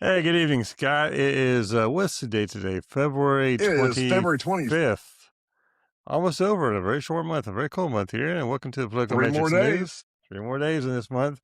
Hey, good evening, Scott. It is what's the date today? February It is February 20th. 25th. Almost over in a very short month, a very cold month here. And welcome to the Political 3 more Matrix News. days. 3 more days in this month.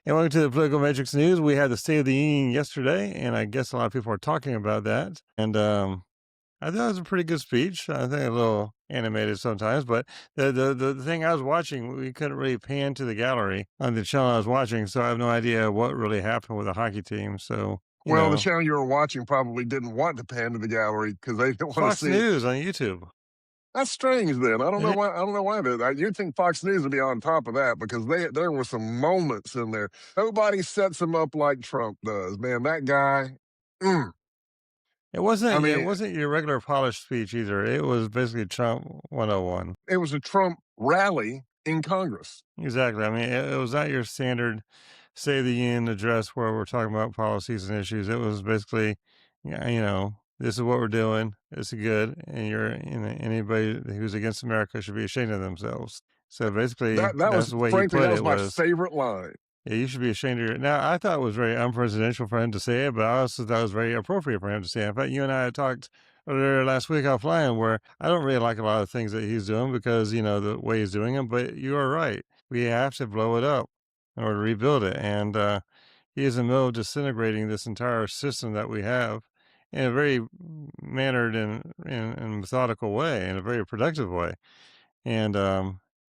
And welcome to the Political Matrix News. We had the State of the Union yesterday, and I guess a lot of people are talking about that. And I thought it was a pretty good speech. I think a little animated sometimes, but the thing I was watching, we couldn't really pan to the gallery on the channel I was watching, so I have no idea what really happened with the hockey team. So, Well, the channel you were watching probably didn't want to pan to the gallery because they didn't want to Fox see. News on YouTube. That's strange. Then I don't know Yeah, why. I don't know why that. You'd think Fox News would be on top of that because there were some moments in there. Nobody sets him up like Trump does. Man, that guy. Mm, it wasn't I it mean, wasn't your regular polished speech either. It was basically Trump 101. it was a Trump rally in Congress. Exactly. I mean, it was not your standard State of the Union address where we're talking about policies and issues. It was basically, yeah, this is what we're doing. It's good, and anybody who's against America should be ashamed of themselves. So basically, That that's was the way he frankly put that was it my was, favorite line. yeah, you should be ashamed of your. Now, I thought it was very unpresidential for him to say it, but I also thought it was very appropriate for him to say it. In fact, you and I had talked earlier last week offline where I don't really like a lot of things that he's doing because, the way he's doing them, but you are right. We have to blow it up in order to rebuild it. And he is in the middle of disintegrating this entire system that we have in a very mannered and methodical way, in a very productive way. And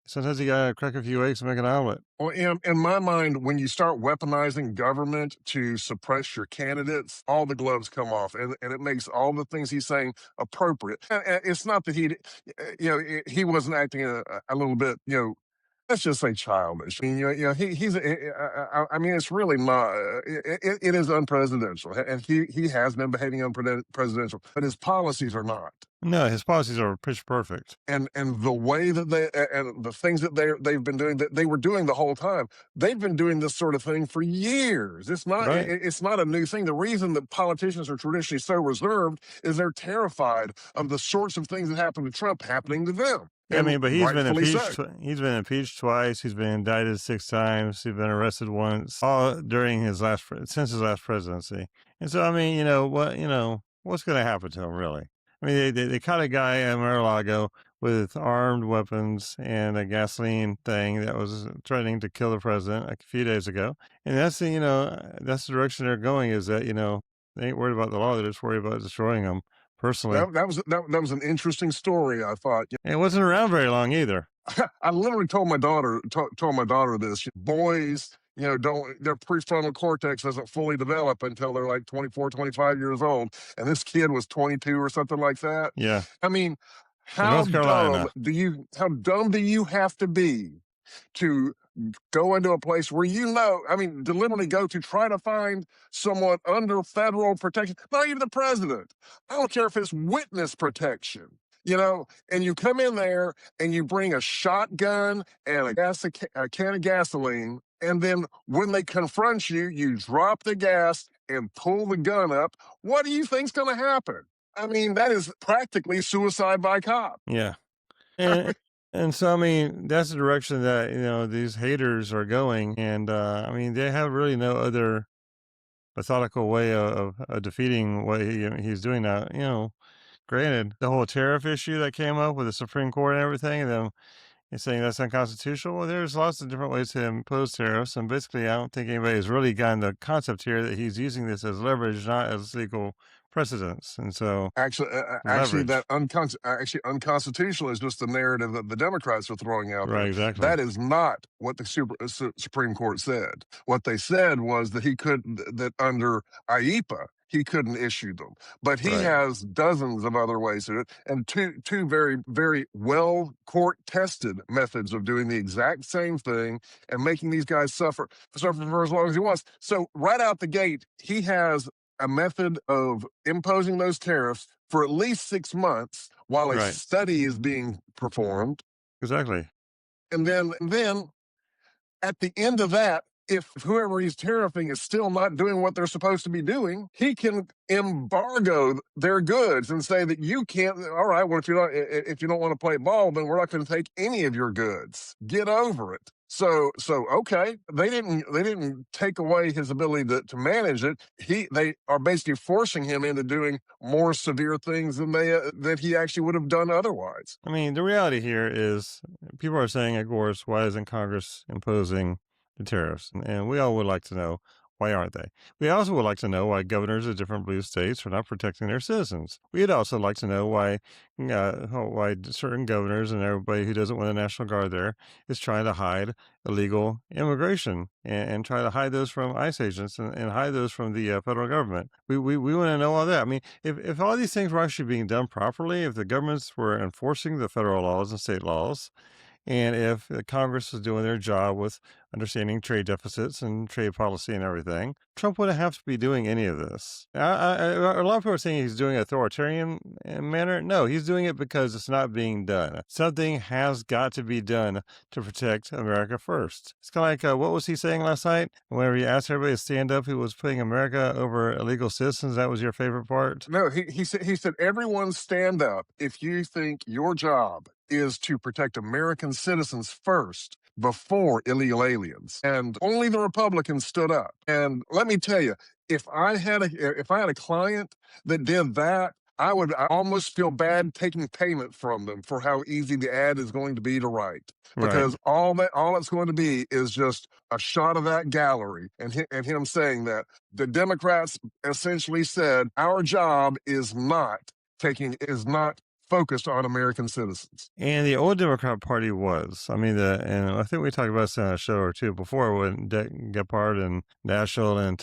sometimes you got to crack a few eggs to make an omelet. Well, in my mind, when you start weaponizing government to suppress your candidates, all the gloves come off, and it makes all the things he's saying appropriate. And it's not that he wasn't acting a little bit, let's just say childish. I mean, I mean, it's really not. It is unpresidential, and he has been behaving unpresidential, but his policies are not. No, his policies are pitch perfect. And the way that and the things that they've been doing that they were doing the whole time. They've been doing this sort of thing for years. Right. It's not a new thing. The reason that politicians are traditionally so reserved is they're terrified of the sorts of things that happen to Trump happening to them. Yeah, I And mean, but he's been rightfully impeached. so. He's been impeached twice. He's been indicted 6 times. He's been arrested once, all during since his last presidency. And so, I mean, what's going to happen to him, really? I mean, they caught a guy at Mar-a-Lago with armed weapons and a gasoline thing that was threatening to kill the president like a few days ago. And that's the direction they're going. Is that they ain't worried about the law; they're just worried about destroying them personally. That was an interesting story. I thought. And it wasn't around very long either. I literally told my daughter this. Boys, don't their prefrontal cortex doesn't fully develop until they're like 24, 25 years old. And this kid was 22 or something like that. Yeah. I mean, In North Carolina. how dumb do you have to be to go into a place where deliberately go to try to find someone under federal protection, not even the president. I don't care if it's witness protection, and you come in there and you bring a shotgun and a can of gasoline, and then when they confront you, you drop the gas and pull the gun up. What do you think's going to happen? I mean, that is practically suicide by cop. Yeah. And and so I mean that's the direction that these haters are going, and I mean they have really no other methodical way of defeating what he's doing now. Granted, the whole tariff issue that came up with the Supreme Court and everything, and then it's saying that's unconstitutional. Well, there's lots of different ways to impose tariffs, and basically, I don't think anybody has really gotten the concept here that he's using this as leverage, not as legal precedence. And so, Actually, leverage, unconstitutional is just the narrative that the Democrats are throwing out right? there. Exactly, That is not what the Supreme Court said. What they said was that that under IEPA, he couldn't issue them, but he right. has dozens of other ways to do it, and two very, very well court tested methods of doing the exact same thing and making these guys suffer for as long as he wants. So right out the gate, he has a method of imposing those tariffs for at least 6 months while a Right. study is being performed. Exactly. And then at the end of that, if whoever he's tariffing is still not doing what they're supposed to be doing, he can embargo their goods and say that you can't. All right, well, if you don't want to play ball, then we're not going to take any of your goods. Get over it. So okay, they didn't take away his ability to manage it. They are basically forcing him into doing more severe things than they that he actually would have done otherwise. I mean, the reality here is people are saying, of course, why isn't Congress imposing the tariffs? And we all would like to know, why aren't they? We also would like to know why governors of different blue states are not protecting their citizens. We'd also like to know why certain governors and everybody who doesn't want the National Guard there is trying to hide illegal immigration and try to hide those from ICE agents and hide those from the federal government. We want to know all that. I mean, if all these things were actually being done properly, if the governments were enforcing the federal laws and state laws, and if Congress was doing their job with understanding trade deficits and trade policy and everything, Trump wouldn't have to be doing any of this. A lot of people are saying he's doing it authoritarian manner. No, he's doing it because it's not being done. Something has got to be done to protect America first. It's kind of like what was he saying last night? Whenever he asked everybody to stand up, who was putting America over illegal citizens. That was your favorite part, No, he said everyone stand up if you think your job is to protect American citizens first before illegal aliens. And only the Republicans stood up. And let me tell you, if I had a client that did that, I almost feel bad taking payment from them for how easy the ad is going to be to write, right? because all it's going to be is just a shot of that gallery and him saying that the Democrats essentially said our job is not focused on American citizens. And the old Democrat Party was. I mean, and I think we talked about this on a show or two before when Dick Gephardt and Daschle and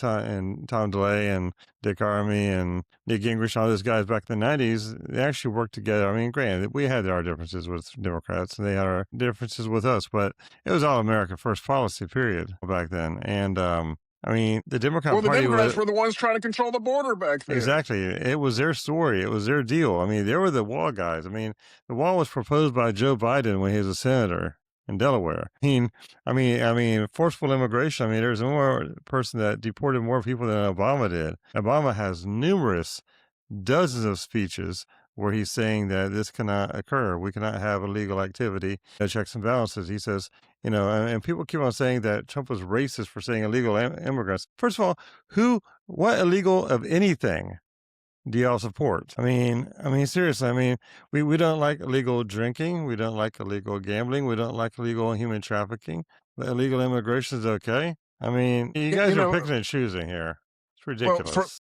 Tom DeLay and Dick Armey and Nick Gingrich and all those guys back in the 90s, they actually worked together. I mean, granted, we had our differences with Democrats and they had our differences with us, but it was all America First policy, period, back then. And, I mean, the Democrat Well, the Party Democrats was. were the ones trying to control the border back then. Exactly. It was their story. It was their deal. I mean, they were the wall guys. I mean, the wall was proposed by Joe Biden when he was a senator in Delaware. Forceful immigration. I mean, there's more person that deported more people than Obama did. Obama has numerous dozens of speeches where he's saying that this cannot occur. We cannot have illegal activity, no checks and balances. He says, and people keep on saying that Trump was racist for saying illegal immigrants. First of all, what illegal of anything do y'all support? Seriously. We don't like illegal drinking. We don't like illegal gambling. We don't like illegal human trafficking. But illegal immigration is okay. I mean, you Y- guys You are know, picking and choosing here. It's well, for ridiculous.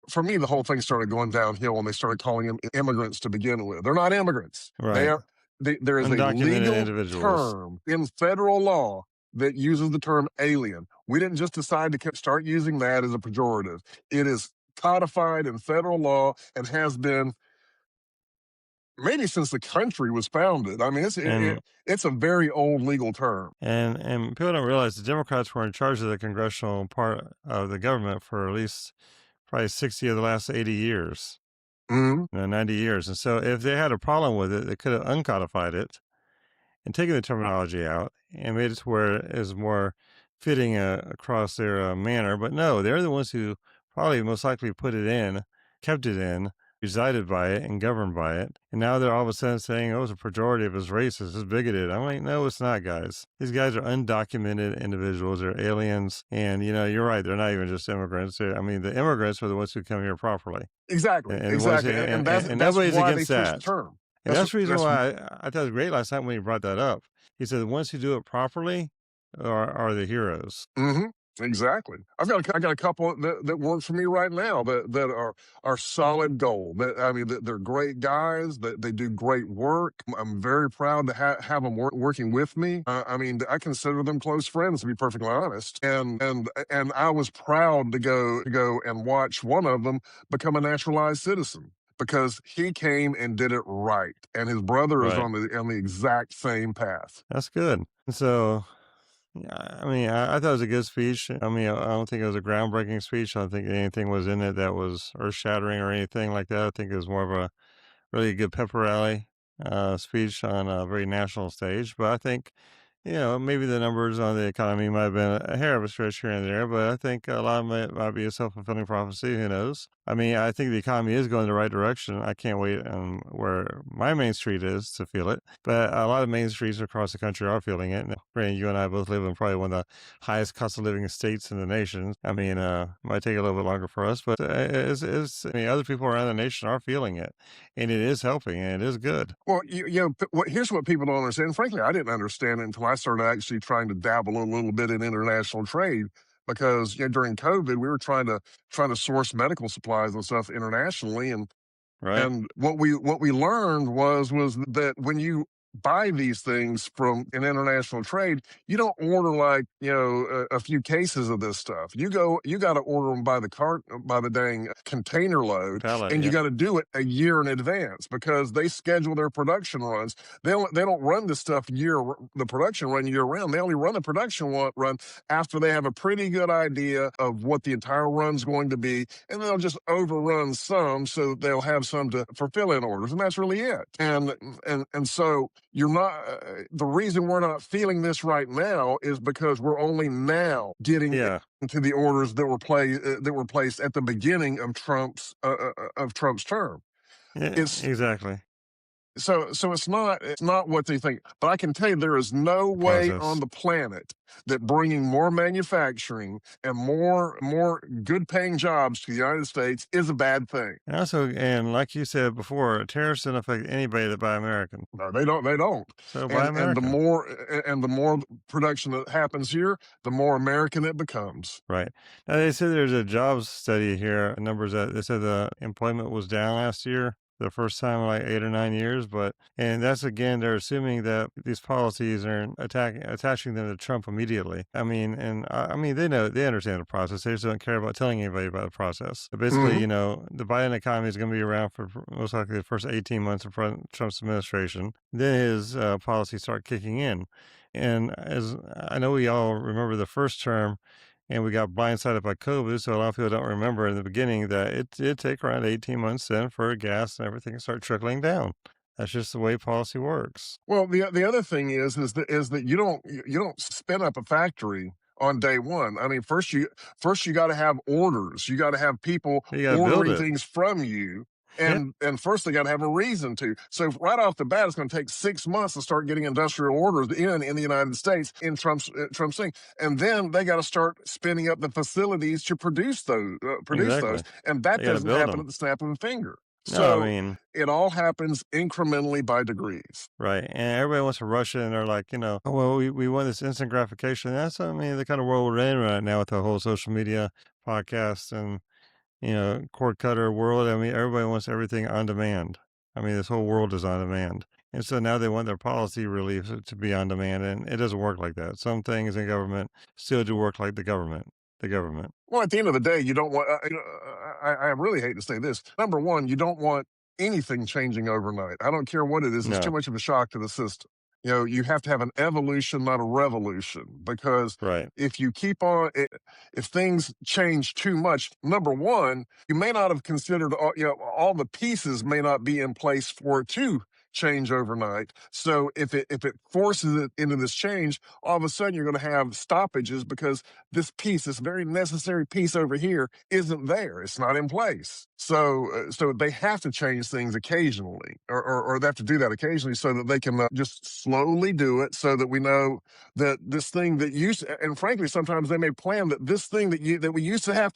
for me, the whole thing started going downhill when they started calling them immigrants to begin with. They're not immigrants. They Right. are. There is a Undocumented legal individuals. term in federal law that uses the term alien. We didn't just decide to start using that as a pejorative. It is codified in federal law and has been maybe since the country was founded. I mean, And it's a very old legal term. and people don't realize the Democrats were in charge of the congressional part of the government for at least probably 60 of the last 80 years, Mhm. 90 years. And so if they had a problem with it, they could have uncodified it and taken the terminology out and made it to where it is more fitting across their manner. But no, they're the ones who probably most likely put it in, kept it in, resided by it, and governed by it. And now they're all of a sudden saying, oh, it's a pejorative, it's racist, it's bigoted. I'm like, no, it's not, guys. These guys are undocumented individuals, they're aliens. And, you're right, they're not even just immigrants. The immigrants are the ones who come here properly. Exactly, And the ones who, exactly, and that's and that's nobody's why they against switched the that. term. And That's that's the reason that's why I thought it was great last night when he brought that up. He said the ones who do it properly are the heroes. Mhm. Exactly. I got a couple that work for me right now that are solid gold. They're great guys. That they do great work. I'm very proud to have them working with me. I consider them close friends, to be perfectly honest. And I was proud to go and watch one of them become a naturalized citizen because he came and did it right, and his brother is Right. on the exact same path. That's good. And so, yeah, I thought it was a good speech. I don't think it was a groundbreaking speech. I don't think anything was in it that was earth shattering or anything like that. I think it was more of a really good pepper rally speech on a very national stage. But I think maybe the numbers on the economy might have been a hair of a stretch here and there, but I think a lot of it might be a self-fulfilling prophecy. Who knows? I mean, I think the economy is going the right direction. I can't wait where my main street is to feel it. But a lot of main streets across the country are feeling it. And granted, you and I both live in probably one of the highest cost of living states in the nation. I mean, might take a little bit longer for us, but I mean, other people around the nation are feeling it, and it is helping, and it is good. Well, here's what people don't understand. Frankly, I didn't understand it until I started actually trying to dabble a little bit in international trade because during COVID we were trying to source medical supplies and stuff internationally, Right? and what we learned was that when you buy these things from an international trade, you don't order like a few cases of this stuff. You got to order them by the cart, by the dang container load, Palette. and you Yep. got to do it a year in advance because they schedule their production runs. They don't run the stuff the production run year round. They only run the run after they have a pretty good idea of what the entire run's going to be, and they'll just overrun some so that they'll have some to fulfill in orders, and that's really it. And so you're not the reason we're not feeling this right now is because we're only now getting Yeah. into the orders that were placed at the beginning of Trump's term. Yeah. It's Exactly. so it's not what they think. But I can tell you there is no way on Process. the planet that bringing more manufacturing and more good paying jobs to the United States is a bad thing. And also, and like you said before, tariffs don't affect anybody that buy American. No, they don't. So buy And American. the more production that happens here, the more American it becomes. Right. Now they said there's a jobs study here, numbers that they said the employment was down last year, the first time in like 8 or 9 years. And that's again, they're assuming that these policies are attaching them to Trump immediately. I mean, I mean, they understand the process. They just don't care about telling anybody about the process. But basically, Mhm. the Biden economy is going to be around for most likely the first 18 months of Trump's administration. Then his policies start kicking in. And as I know, we all remember the first term, and we got blindsided by COVID. So a lot of people don't remember in the beginning that it did take around 18 months then for gas and everything to start trickling down. That's just the way policy works. Well, the other thing is that you don't spin up a factory on day one. I mean, first you got to have orders. You got to have people You got to build ordering it. things from you. Yeah, And first they got to have a reason to. So right off the bat, it's going to take 6 months to start getting industrial orders in the United States in Trump's thing, and then they got to start spinning up the facilities to produce those, exactly. and that They got to doesn't build happen them. at the snap of a finger. No, I So mean, it all happens incrementally by degrees. right. And everybody wants to rush it, and they're like, oh, well, we want this instant gratification. That's, I mean, the kind of world we're in right now with the whole social media podcast and cord cutter world. I mean, everybody wants everything on demand. I mean, this whole world is on demand. And so now they want their policy relief to be on demand, and it doesn't work like that. Some things in government still do work like the government. The government. Well, at the end of the day, you don't want. I really hate to say this. Number one, you don't want anything changing overnight. I don't care what it is. It's too No, much of a shock to the system. You have to have an evolution, not a revolution, because right. if you keep on, if things change too much, number one, you may not have considered all the pieces may not be in place for it to change overnight. So if it forces it into this change, all of a sudden you're going to have stoppages because this very necessary piece over here, isn't there. It's not in place. So they have to change things occasionally, or they have to do that occasionally, so that they can just slowly do it, so that we know that this thing that and frankly, sometimes they may plan that this thing that we used to have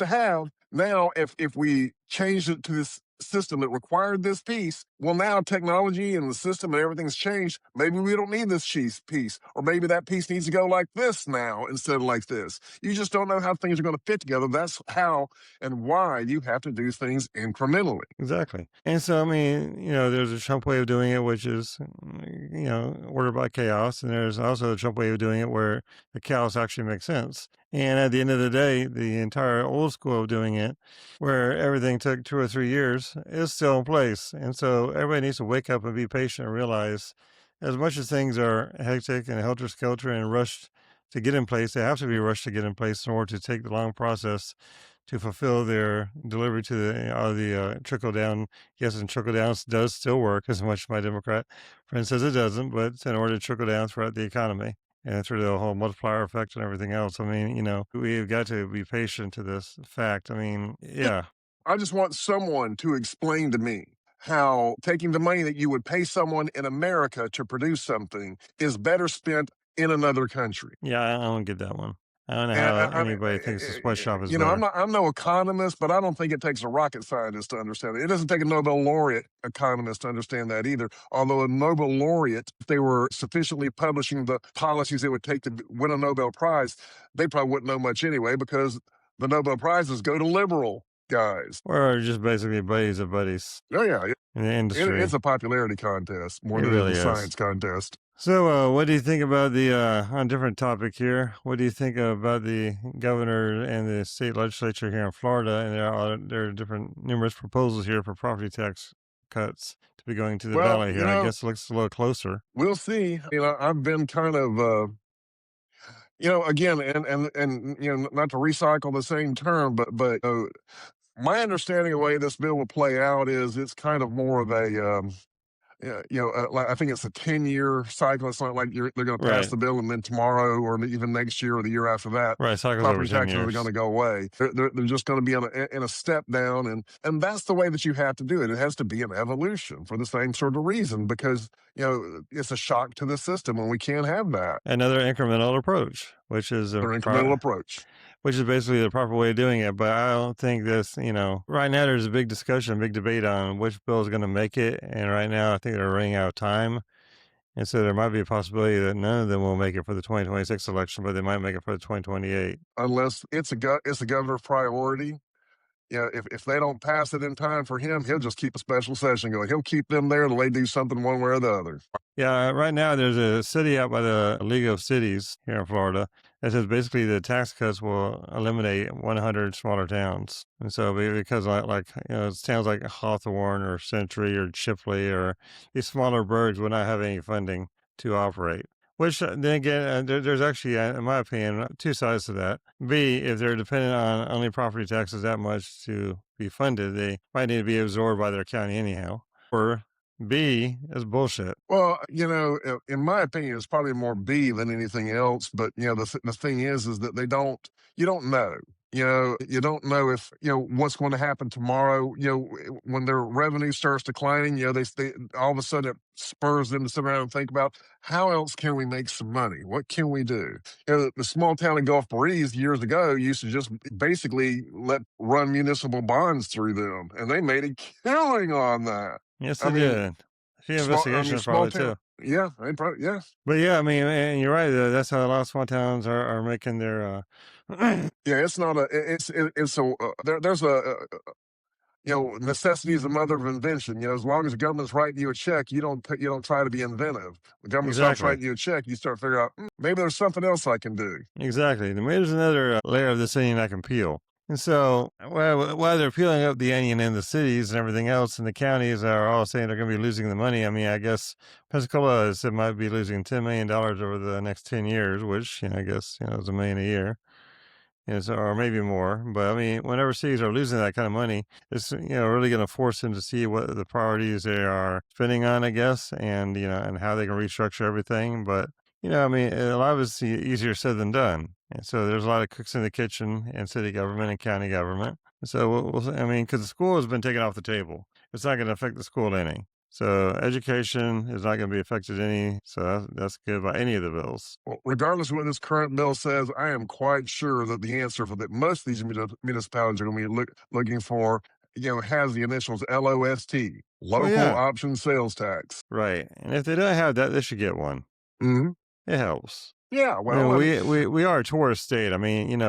now, if we change it to this system that required this piece, well, now technology and the system and everything's changed. Maybe we don't need this piece, or maybe that piece needs to go like this now instead of like this. You just don't know how things are going to fit together. That's how and why you have to do things incrementally. Exactly. And so, I mean, there's a Trump way of doing it, which is, ordered by chaos. And there's also a Trump way of doing it where the chaos actually makes sense. And at the end of the day, the entire old school of doing it, where everything took 2 or 3 years, is still in place. And so everybody needs to wake up and be patient and realize as much as things are hectic and helter skelter and rushed to get in place, they have to be rushed to get in place in order to take the long process to fulfill their delivery to the trickle down. Yes, and trickle down does still work as much as my Democrat friend says it doesn't, but it's in order to trickle down throughout the economy. and through the whole multiplier effect and everything else. I mean, we've got to be patient to this fact. I mean, yeah, I just want someone to explain to me how taking the money that you would pay someone in America to produce something is better spent in another country. yeah, I don't get that one. I don't know And how I mean, anybody thinks the sweatshop is I'm better. not, I'm no economist, but I don't think it takes a rocket scientist to understand it. It doesn't take a Nobel laureate economist to understand that either. Although a Nobel laureate, if they were sufficiently publishing the policies it would take to win a Nobel Prize, they probably wouldn't know much anyway because the Nobel Prizes go to liberal guys. Or just basically buddies of buddies Oh yeah, in the it's industry. a popularity contest more It than it is really a is. science contest. So, what do you think about on a different topic here? What do you think about the governor and the state legislature here in Florida? And there are different numerous proposals here for property tax cuts to be going to the Well, ballot here. I guess it looks a little closer. we'll see. I've been kind of again, and not to recycle the same term, but my understanding of the way this bill will play out is it's kind of more of a yeah, like I think it's a 10-year cycle. It's not like they're going to pass Right. the bill and then tomorrow or even next year or the year after that, Right. Cycles over property 10 taxes are going years. to go away. They're just going to be in a step down, and that's the way that you have to do it. It has to be an evolution for the same sort of reason because it's a shock to the system, and we can't have that. Another incremental approach, which is Their incremental approach. which is basically the proper way of doing it. But I don't think right now there's a big discussion, big debate on which bill is going to make it. And right now I think they're running out of time. And so there might be a possibility that none of them will make it for the 2026 election, but they might make it for the 2028. Unless it's a governor's priority. If they don't pass it in time for him, he'll just keep a special session going. He'll keep them there till they do something one way or the other. Yeah, right now there's a city out by the League of Cities here in Florida that says basically the tax cuts will eliminate 100 smaller towns. And so because it's towns like Hawthorne or Century or Chipley or these smaller burgs will not have any funding to operate. Which then again, there's actually, in my opinion, two sides to that. B, if they're dependent on only property taxes that much to be funded, they might need to be absorbed by their county anyhow. Or B is bullshit. Well, in my opinion, it's probably more B than anything else. But the thing is that you don't know. You don't know if what's going to happen tomorrow. When their revenue starts declining, they all of a sudden it spurs them to sit around and think about how else can we make some money? What can we do? The small town in Gulf Breeze years ago used to just basically run municipal bonds through them, and they made a killing on that. Yes, I they mean, did. A few investigations small probably town. too. Yeah, they probably yeah. But yeah, I mean, and you're right. That's how a lot of small towns are making their. Yeah, it's not a it's a there's a necessity is the mother of invention. As long as the government's writing you a check, you don't try to be inventive. The government stops Exactly. writing you a check, you start figuring out maybe there's something else I can do. Exactly. Then there's another layer of this onion I can peel. And so, while they're peeling up the onion in the cities and everything else, and the counties are all saying they're going to be losing the money. I mean, I guess Pensacola said might be losing $10 million over the next 10 years, which I guess is $1 million a year. Or maybe more. But I mean, whenever cities are losing that kind of money, it's really going to force them to see what the priorities they are spending on, I guess, and and how they can restructure everything. But I mean, a lot of it's easier said than done. And so there's a lot of cooks in the kitchen in city government and county government. So I mean, because the school has been taken off the table, it's not going to affect the school any. So education is not going to be affected any. So that's good by any of the bills. Well, regardless of what this current bill says, I am quite sure that the answer for that most of these municipalities are going to be looking for, has the initials LOST, Well, local yeah, option sales tax. right. And if they don't have that, they should get one. Hmm. It helps. Yeah, I mean, well, I mean, we are a tourist state. I mean,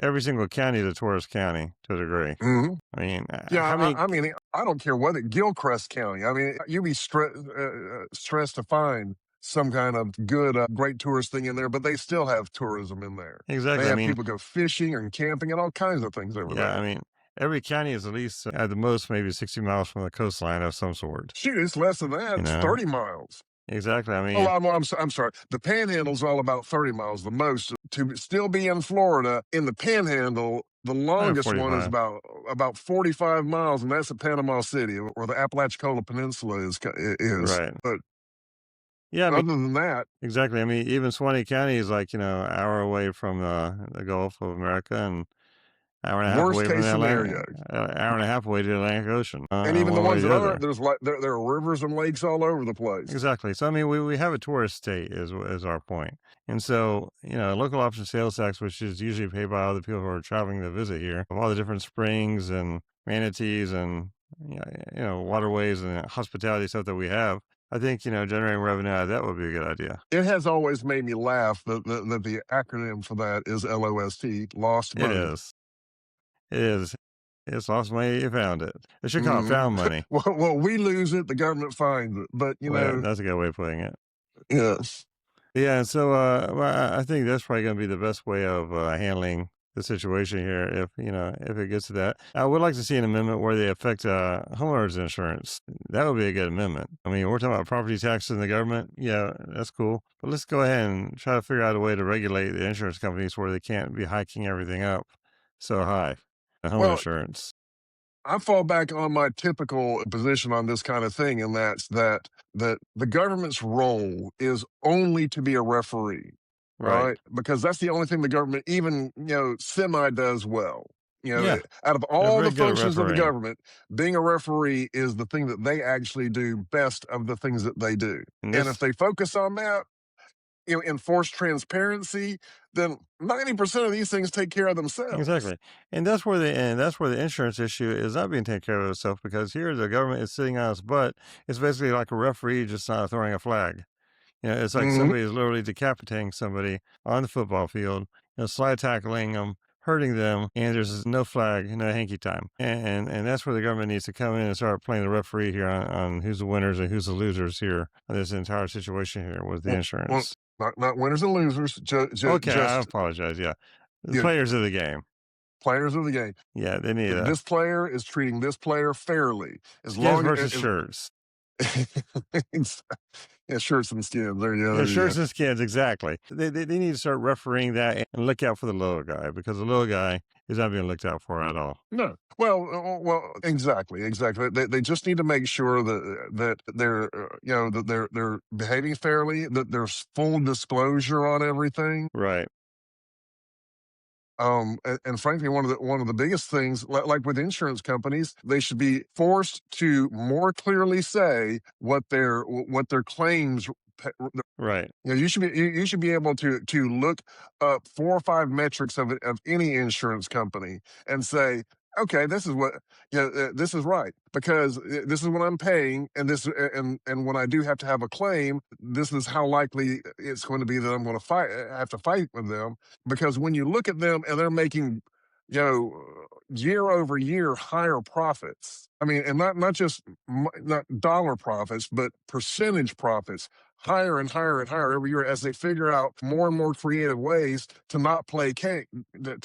every single county is a tourist county to a degree. mhm. I mean, Yeah, how many? I mean, I don't care what Gilchrist County. I mean, you'd be stressed to find some kind of good, great tourist thing in there, but they still have tourism in there. They Exactly. I have mean, people go fishing and camping and all kinds of things over yeah. I there. mean, every county is at least at the most maybe 60 miles from the coastline of some sort. Shoot, it's less than that. You It's know, 30 miles. exactly. I Oh, mean, I'm sorry. The Panhandle's all about 30 miles. The most to still be in Florida in the Panhandle. The longest one is 45. about 45 miles, and that's at Panama City, where the Apalachicola Peninsula is. Right. But Yeah, I mean, Other than that, exactly. I mean, even Swanee County is like, an hour away from the Gulf of America and hour and a half worst away from case the scenario. hour and a half away to the Atlantic Ocean, And even the one way or ones that the aren't, other. there's like there are rivers and lakes all over the place. Exactly. So I mean, we have a tourist state is our point, and so local option sales tax, which is usually paid by all the people who are traveling to visit here, of all the different springs and manatees and waterways and hospitality stuff that we have. I think generating revenue out of that would be a good idea. It has always made me laugh that the acronym for that is LOST, lost It money. is. It is. It's lost money. You found it. It should call it Mhm. found money. Well, we lose it, the government finds it. But, Well, that's a good way of putting it. yes. Yeah, and so well, I think that's probably going to be the best way of handling the situation here. If it gets to that, I would like to see an amendment where they affect homeowners insurance. That would be a good amendment. I mean, we're talking about property taxes in the government. Yeah, that's cool. But let's go ahead and try to figure out a way to regulate the insurance companies where they can't be hiking everything up so high. The home Well, insurance, I fall back on my typical position on this kind of thing, and that's that the government's role is only to be a referee. All right? right, because that's the only thing the government even semi does well. Yeah, Out of they're all very the good at functions of the refereeing. government, being a referee is the thing that they actually do best of the things that they do. And And if this they focus on that, enforce transparency, then 90% of these things take care of themselves. Exactly. And that's where the insurance issue is not being taken care of itself because here the government is sitting on its butt. It's basically like a referee just not throwing a flag. It's like Hmm. somebody is literally decapitating somebody on the football field, slide tackling them, hurting them, and there's no flag, no hanky time. And that's where the government needs to come in and start playing the referee here on who's the winners and who's the losers here on this entire situation here with the Well, insurance. not winners and losers, Okay, I just apologize. Yeah. The you know, players of the game. players of the game. Yeah, they need This player is treating this player fairly. As skins long versus as shirts. yeah, shirts and skins. Yeah, There you go. shirts and skins, exactly. They need to start refereeing that and look out for the little guy because the little guy is not being looked out for at all. No, well, exactly, exactly. They just need to make sure that they're that they're behaving fairly, that there's full disclosure on everything. Right, And frankly, one of the biggest things, like with insurance companies, they should be forced to more clearly say what their claims. right, You should be able to look up 4 or 5 metrics of any insurance company and say, okay, this is what this is right because this is what I'm paying, and and when I do have to have a claim, this is how likely it's going to be that I'm going to have to fight with them because when you look at them and they're making year over year higher profits. I mean, and not just not dollar profits, but percentage profits higher and higher and higher every year as they figure out more and more creative ways to not to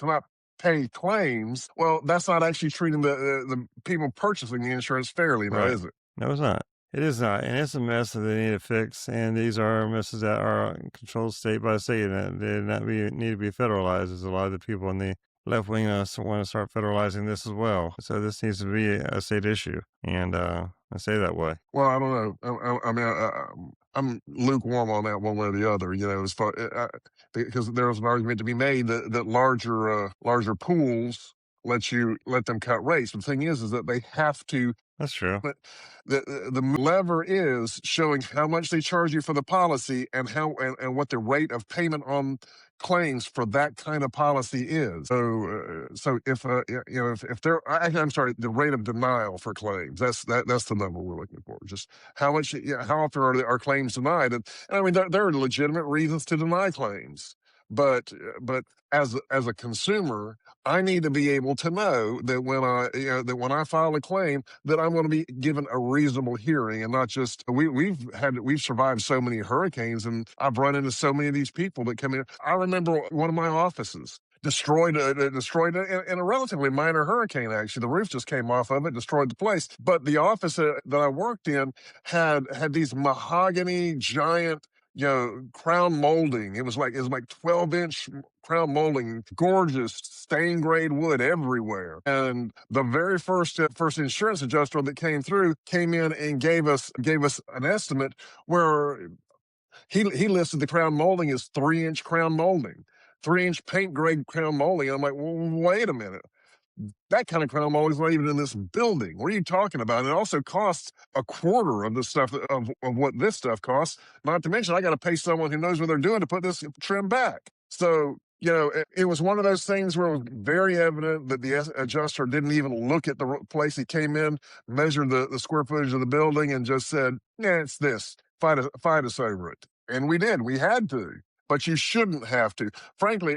not pay claims. Well, that's not actually treating the people purchasing the insurance fairly now, right. is it? No, it's not. It is not, and it's a mess that they need to fix. And these are messes that are controlled state by state, and they not be need to be federalized. As a lot of the people in the left wing want to start federalizing this as well. So this needs to be a state issue, and I say that way. Well, I don't know. I mean, I'm lukewarm on that one way or the other. As far because there was an argument to be made that larger pools let them cut rates. But the thing is that they have to. That's true. But the lever is showing how much they charge you for the policy and and what the rate of payment on claims for that kind of policy is. So if if they're I'm sorry, the rate of denial for claims. That's the number we're looking for. Just how much, how often are claims denied? And I mean, there are legitimate reasons to deny claims, but as a consumer, I need to be able to know that when I file a claim, that I'm going to be given a reasonable hearing and not just we've survived so many hurricanes, and I've run into so many of these people that come in. I remember one of my offices destroyed in a relatively minor hurricane. Actually, the roof just came off of it, destroyed the place. But the office that I worked in had these mahogany giant crown molding. It was like 12-inch crown molding, gorgeous stained grade wood everywhere. And the very first insurance adjuster that came through came in and gave us an estimate where He listed the crown molding as 3-inch crown molding, 3-inch paint grade crown molding. And I'm like, well, wait a minute. That kind of crown molding is not even in this building. What are you talking about? It also costs a quarter of the stuff of what this stuff costs. Not to mention, I got to pay someone who knows what they're doing to put this trim back. So, it was one of those things where it was very evident that the adjuster didn't even look at the place. He came in, measured the square footage of the building, and just said, "Yeah, it's this. Fight us over it." And we did. We had to. But you shouldn't have to. Frankly,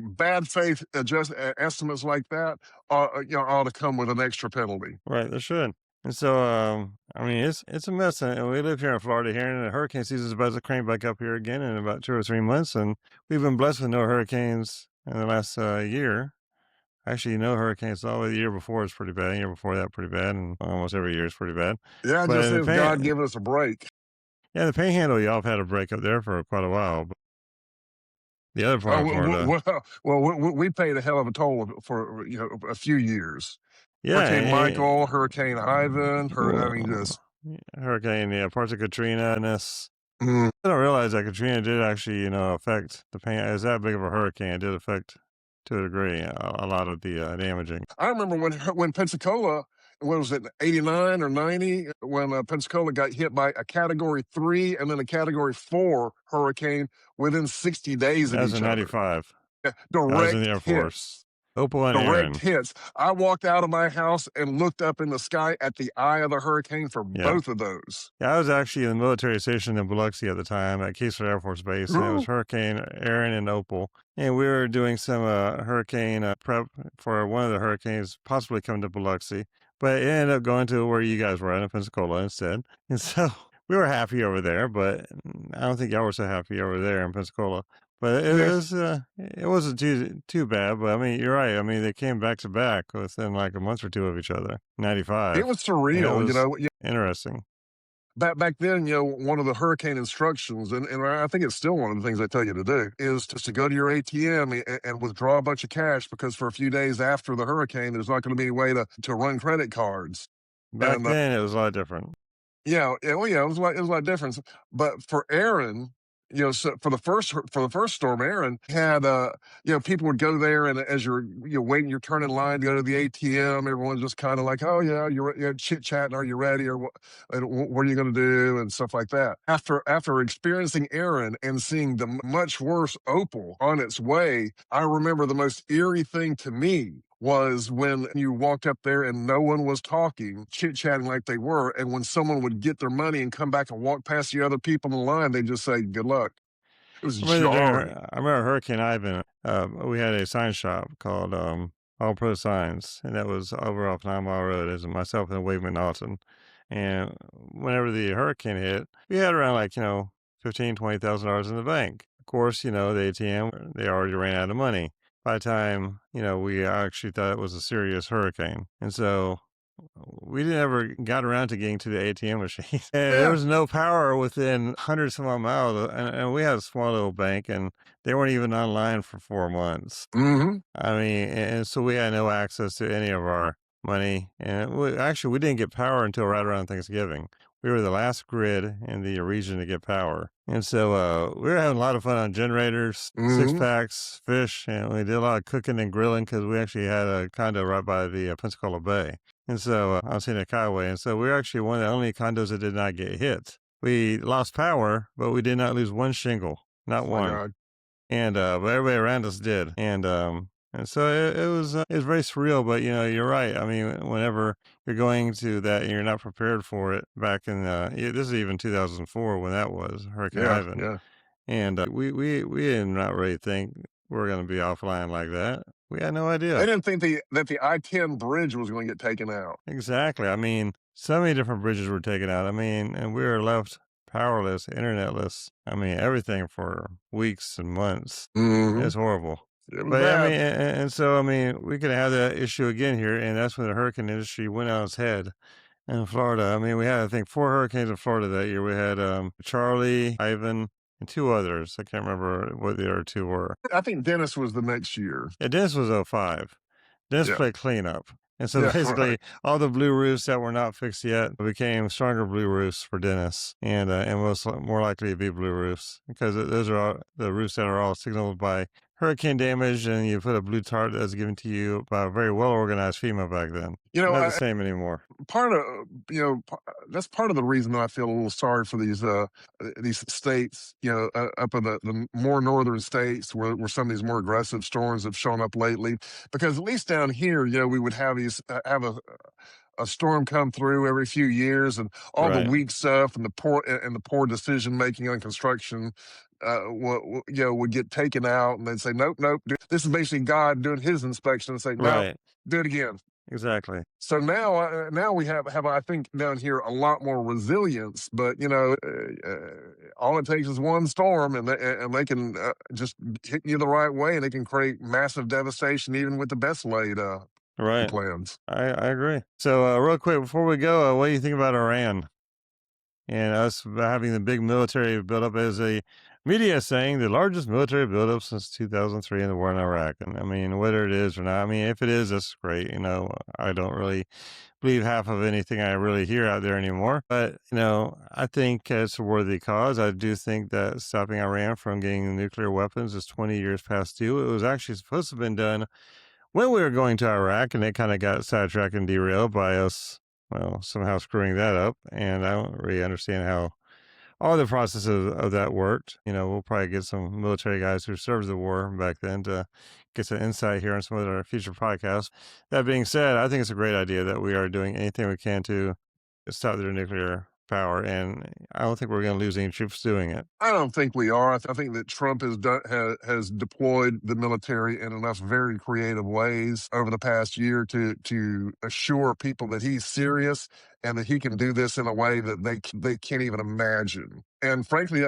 bad faith estimates like that ought to come with an extra penalty. Right, they should. And so, I mean, it's a mess, and we live here in Florida here, and the hurricane season is about to crank back up here again in about 2 or 3 months, and we've been blessed with no hurricanes in the last year. Actually, no hurricanes all the year before is pretty bad. The year before that, pretty bad, and almost every year is pretty bad. Yeah, But just in the as God giving us a break. yeah, the Panhandle, y'all have had a break up there for quite a while. But the other part of Florida, We paid a hell of a toll for a few years. yeah, Hurricane Michael, Hurricane Ivan, I mean, well, just yeah, hurricane, yeah, parts of Katrina and this. mm. I don't realize that Katrina did actually, affect the pain. It's that big of a hurricane. It did affect, to a degree, a lot of the damaging. I remember when Pensacola, what was it, 89 or 90, when Pensacola got hit by a Category 3 and then a Category 4 hurricane within 60 days That of was each in other. '95. I was in the Direct Air hits. Force. Opal and Direct Aaron. hits. I walked out of my house and looked up in the sky at the eye of the hurricane for Yeah. both of those. Yeah, I was actually in the military station in Biloxi at the time at Keesler Air Force Base, and it was Ooh. Hurricane Aaron and Opal. And we were doing some hurricane prep for one of the hurricanes possibly coming to Biloxi, but it ended up going to where you guys were at in Pensacola instead. And so we were happy over there, but I don't think y'all were so happy over there in Pensacola. But it Yeah, was it wasn't too bad. But I mean, you're right. I mean, they came back to back within like a month or two of each other. it 95. was And it surreal. was interesting. Back then, one of the hurricane instructions, and I think it's still one of the things they tell you to do, is just to go to your ATM and withdraw a bunch of cash, because for a few days after the hurricane, there's not going to be any way to run credit cards. Back And then, it was a lot different. it was like it was a lot of difference. But for Aaron, so for the first storm, Aaron had people would go there, and as you're waiting your turn in line to go to the ATM, everyone's just kind of like, oh yeah, you're chit chatting, are you ready, or what are you going to do, and stuff like that. After experiencing Aaron and seeing the much worse Opal on its way, I remember the most eerie thing to me was when you walked up there and no one was talking, chit chatting like they were. And when someone would get their money and come back and walk past the other people in the line, they'd just say, good luck. It was jarring. I remember Hurricane Ivan. We had a sign shop called All Pro Signs, and that was over off 9 Mile Road. It was myself and Wade McNaughton. And whenever the hurricane hit, we had around like, $15,000 to $20,000 in the bank. Of course, the ATM, they already ran out of money by the time, we actually thought it was a serious hurricane. And so we never got around to getting to the ATM machine. And there Yeah. was no power within hundreds of miles. And we had a small little bank, and they weren't even online for 4 months. Mm-hmm. I mean, and so we had no access to any of our money. And we didn't get power until right around Thanksgiving. We were the last grid in the region to get power. And so we were having a lot of fun on generators, six Mm-hmm. packs, fish, and we did a lot of cooking and grilling because we actually had a condo right by the Pensacola Bay. And so I was in a Highway. And so we were actually one of the only condos that did not get hit. We lost power, but we did not lose one shingle, not Oh my one. God. And but everybody around us did. And so it was very surreal. But you're right. I mean, whenever you're going to that and you're not prepared for it, back in this is even 2004 when that was Hurricane Yeah, Ivan. yeah. And we did not really think we were going to be offline like that. We had no They idea. didn't think that the I-10 bridge was going to get taken out. Exactly. I mean, so many different bridges were taken out. I mean, and we were left powerless, internetless. I mean, everything for weeks and months. Mm-hmm. It's horrible. It was But I mean, bad. and so I mean, we could have that issue again here, and that's when the hurricane industry went on its head in Florida. I mean, we had, I think, 4 hurricanes in Florida that year. We had Charlie, Ivan, and two others. I can't remember what the other two were. I think Dennis was the next year. Yeah, Dennis was '05. Dennis Yeah. played cleanup. And so Yeah, right. basically, all the blue roofs that were not fixed yet became stronger blue roofs for Dennis, and more likely to be blue roofs because those are all the roofs that are all signaled by hurricane damage, and you put a blue tarp that's given to you by a very well organized FEMA back then. You know, Not the same anymore. part of that's part of the reason that I feel a little sorry for these states, up in the more northern states where some of these more aggressive storms have shown up lately. Because at least down here, we would have a storm come through every few years, and all the Right, weak stuff and the poor decision making on construction would get taken out, and they'd say, nope, nope. This is basically God doing His inspection and say, no, right, do it again. exactly. So now we have I think down here a lot more resilience, but all it takes is one storm, and they can just hit you the right way, and they can create massive devastation even with the best laid Right. plans. I agree. So, real quick before we go, what do you think about Iran and us having the big military buildup as a media saying the largest military buildup since 2003 in the war in Iraq? And I mean, whether it is or not, I mean, if it is, that's great. I don't really believe half of anything I really hear out there anymore. But, I think it's a worthy cause. I do think that stopping Iran from getting nuclear weapons is 20 years past due. It was actually supposed to have been done when we were going to Iraq, and it kind of got sidetracked and derailed by us, well, somehow screwing that up. And I don't really understand how all the processes of that worked. We'll probably get some military guys who served the war back then to get some insight here on some of our future podcasts. That being said, I think it's a great idea that we are doing anything we can to stop their nuclear power. And I don't think we're going to lose any troops doing it. I don't think we are. I think that Trump has deployed the military in enough very creative ways over the past year to assure people that he's serious and that he can do this in a way that they can't even imagine. And frankly,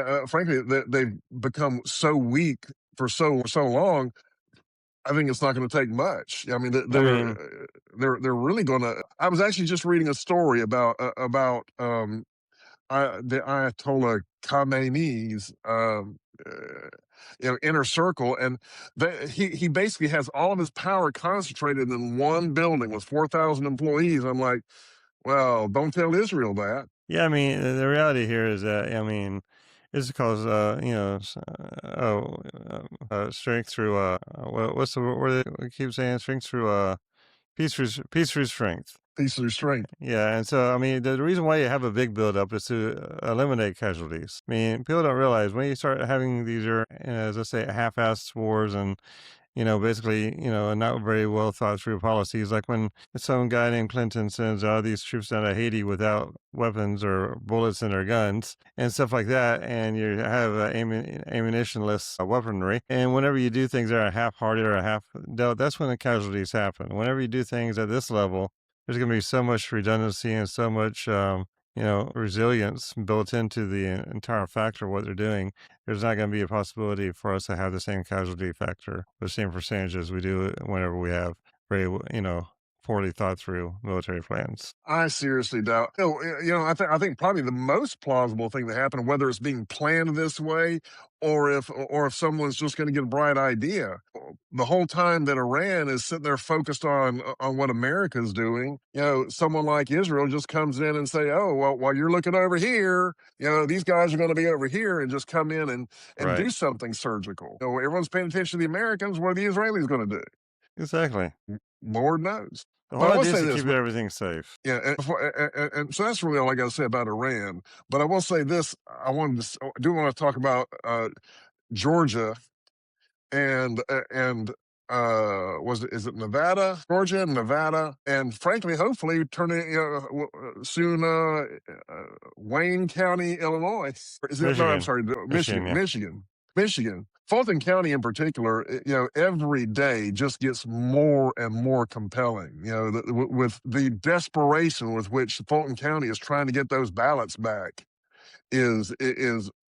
they've become so weak for so long. I think it's not going to take much. I mean, I mean, they're really going to. I was actually just reading a story the Ayatollah Khamenei's inner circle, and he basically has all of his power concentrated in one building with 4,000 employees. I'm like, well, don't tell Israel that. yeah, I mean, the reality here is that, I mean, it's because, strength through, what's the word they keep saying? Strength through, peace through strength. Peace through strength. Yeah, and so, I mean, the reason why you have a big buildup is to eliminate casualties. I mean, people don't realize when you start having these, as I say, half-assed wars and basically, not very well thought through policies. Like when some guy named Clinton sends all these troops down to Haiti without weapons or bullets in their guns and stuff like that, and you have ammunitionless weaponry. And whenever you do things that are half-hearted or half dealt, that's when the casualties happen. Whenever you do things at this level, there's going to be so much redundancy and so much, resilience built into the entire factor of what they're doing. There's not going to be a possibility for us to have the same casualty factor, the same percentages we do whenever we have very, poorly thought through military plans. I seriously doubt. I think probably the most plausible thing that happened, whether it's being planned this way, or if someone's just going to get a bright idea, the whole time that Iran is sitting there focused on what America's doing, someone like Israel just comes in and say, oh well, while you're looking over here, these guys are going to be over here, and just come in and Right. do something surgical. Everyone's paying attention to the Americans. What are the Israelis going to do? Exactly. Lord knows. The But whole I will idea is say to this. keep everything safe. Yeah, and so that's really all I got to say about Iran. But I will say this: I do want to talk about Georgia and was it is it Nevada, Georgia, and Nevada, and frankly, hopefully, turning soon Wayne County, Illinois. Or is it? No, I'm Michigan. sorry, Michigan, yeah. Michigan. Fulton County in particular, every day just gets more and more compelling. With the desperation with which Fulton County is trying to get those ballots back is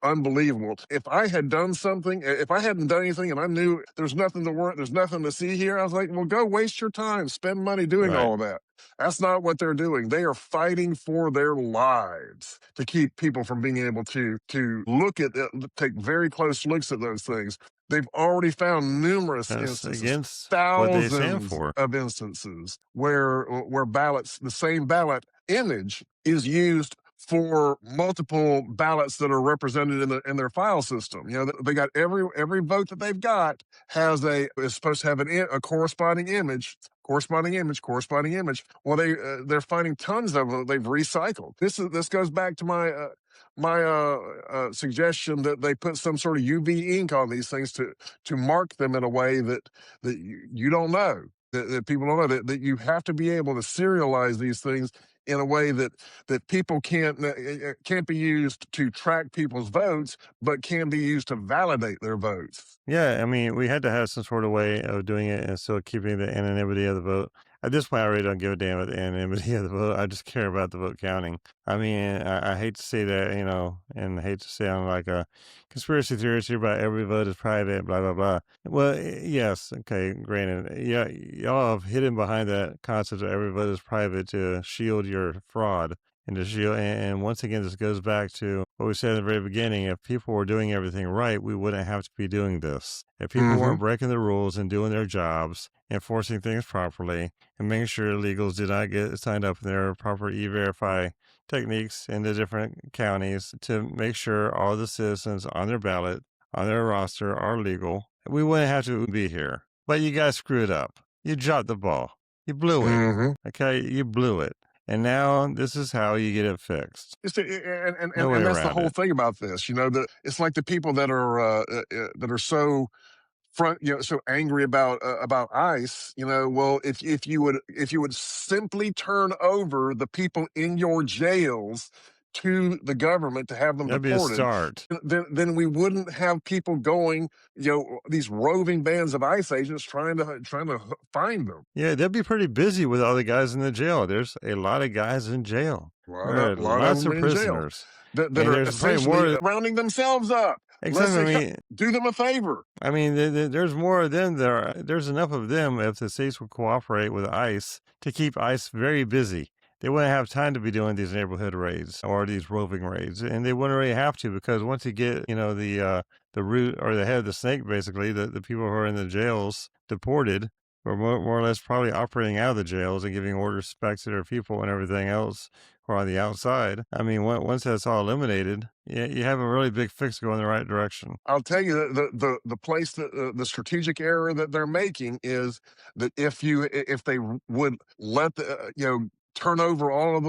unbelievable. If I had done something, if I hadn't done anything, and I knew there's nothing to see here, I was like, well, go waste your time, spend money doing Right. all of that. That's not what they're doing. They are fighting for their lives to keep people from being able to take very close looks at those things. They've already found numerous That's instances, against what they stand thousands for. of instances where ballots, the same ballot image is used for multiple ballots that are represented in their file system. You know, they got every vote that they've got has a is supposed to have a corresponding image, corresponding image, corresponding image. Well, they're finding tons of them that they've recycled. This goes back to my suggestion that they put some sort of UV ink on these things to mark them in a way that you don't know, that people don't know, that you have to be able to serialize these things in a way that people can't be used to track people's votes, but can be used to validate their votes. Yeah, I mean, we had to have some sort of way of doing it and still keeping the anonymity of the vote. At this point, I really don't give a damn about the anonymity of the vote. I just care about the vote counting. I mean, I hate to say that, and hate to sound like a conspiracy theorist here about every vote is private, blah, blah, blah. Well, yes, okay, granted. Yeah, y'all have hidden behind that concept of every vote is private to shield your fraud and to shield. And once again, this goes back to what we said at the very beginning. If people were doing everything right, we wouldn't have to be doing this. If people Mm-hmm. weren't breaking the rules and doing their jobs, enforcing things properly, and making sure illegals did not get signed up in their proper e-verify techniques in the different counties to make sure all the citizens on their ballot, on their roster are legal, we wouldn't have to be here. But you guys screwed up. You dropped the ball. You blew it. Mm-hmm. Okay, you blew it. And now this is how you get it fixed. No way And that's the around whole it. thing about this. You know, it's like the people that are so so angry about ICE. You know, well, if you would simply turn over the people in your jails to the government to have them That'd be a deported, start. then we wouldn't have people going, these roving bands of ICE agents trying to find them. Yeah, they'll be pretty busy with all the guys in the jail. There's a lot of guys in jail. There are A lot of lots them of are in jail prisoners. that And are there's probably essentially more. rounding themselves up. Let's Exactly. say, do them a favor. I mean, there's more of them there. There's enough of them if the states would cooperate with ICE to keep ICE very busy. They wouldn't have time to be doing these neighborhood raids or these roving raids, and they wouldn't really have to because once you get, the root or the head of the snake, basically, the people who are in the jails deported, or more or less probably operating out of the jails and giving orders back to their people and everything else who are on the outside. I mean, once that's all eliminated, you have a really big fix going in the right direction. I'll tell you that the place that the strategic error that they're making is that if they would let turn over all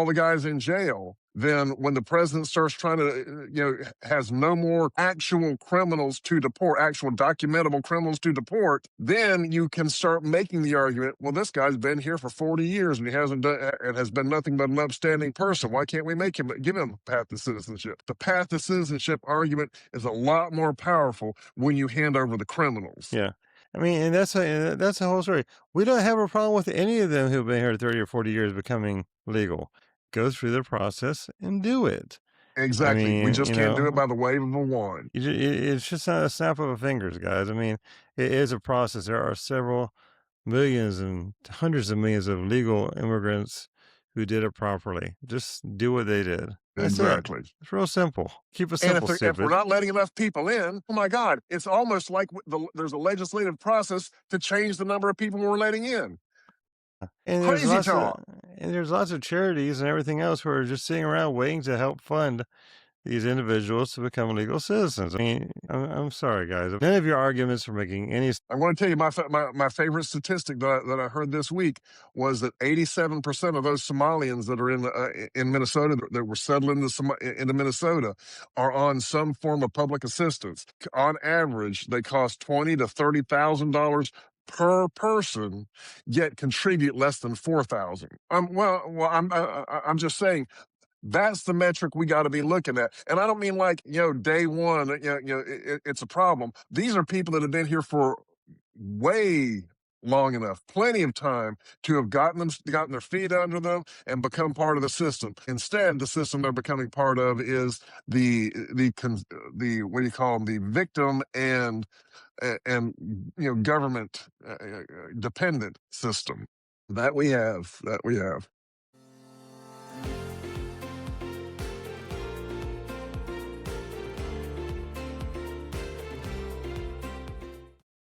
the guys in jail, then when the president starts trying to has no more actual criminals to deport, actual documentable criminals to deport, then you can start making the argument, well, this guy's been here for 40 years and he hasn't done and has been nothing but an upstanding person. Why can't we give him a path to citizenship? The path to citizenship argument is a lot more powerful when you hand over the criminals. Yeah. I mean, and that's the whole story. We don't have a problem with any of them who've been here 30 or 40 years becoming legal. Go through the process and do it. I Exactly. We mean, just can't do it by the wave of a wand. it's just not a snap of a fingers, guys. I mean, it is a process. There are several millions and hundreds of millions of legal immigrants who did it properly. Just do what they did. That's it. Exactly. It's real simple. Keep it And simple, if we're stupid. not letting enough people in, oh my God, it's almost like there's a legislative process to change the number of people we're letting in. And there's Crazy lots of talk. and there's lots of charities and everything else who are just sitting around waiting to help fund these individuals to become legal citizens. I mean, I'm sorry, guys. None of your arguments are making any. I want to tell you my favorite statistic that I heard this week was that 87% of those Somalians that are in Minnesota that were settling into Minnesota are on some form of public assistance. On average, they cost $20,000 to $30,000 per person, yet contribute less than 4,000. I'm just saying that's the metric we got to be looking at. And I don't mean like, day one, it's a problem. These are people that have been here for way long enough, plenty of time to have gotten their feet under them and become part of the system. Instead, the system they're becoming part of is the what do you call them? The victim and government dependent system that we have.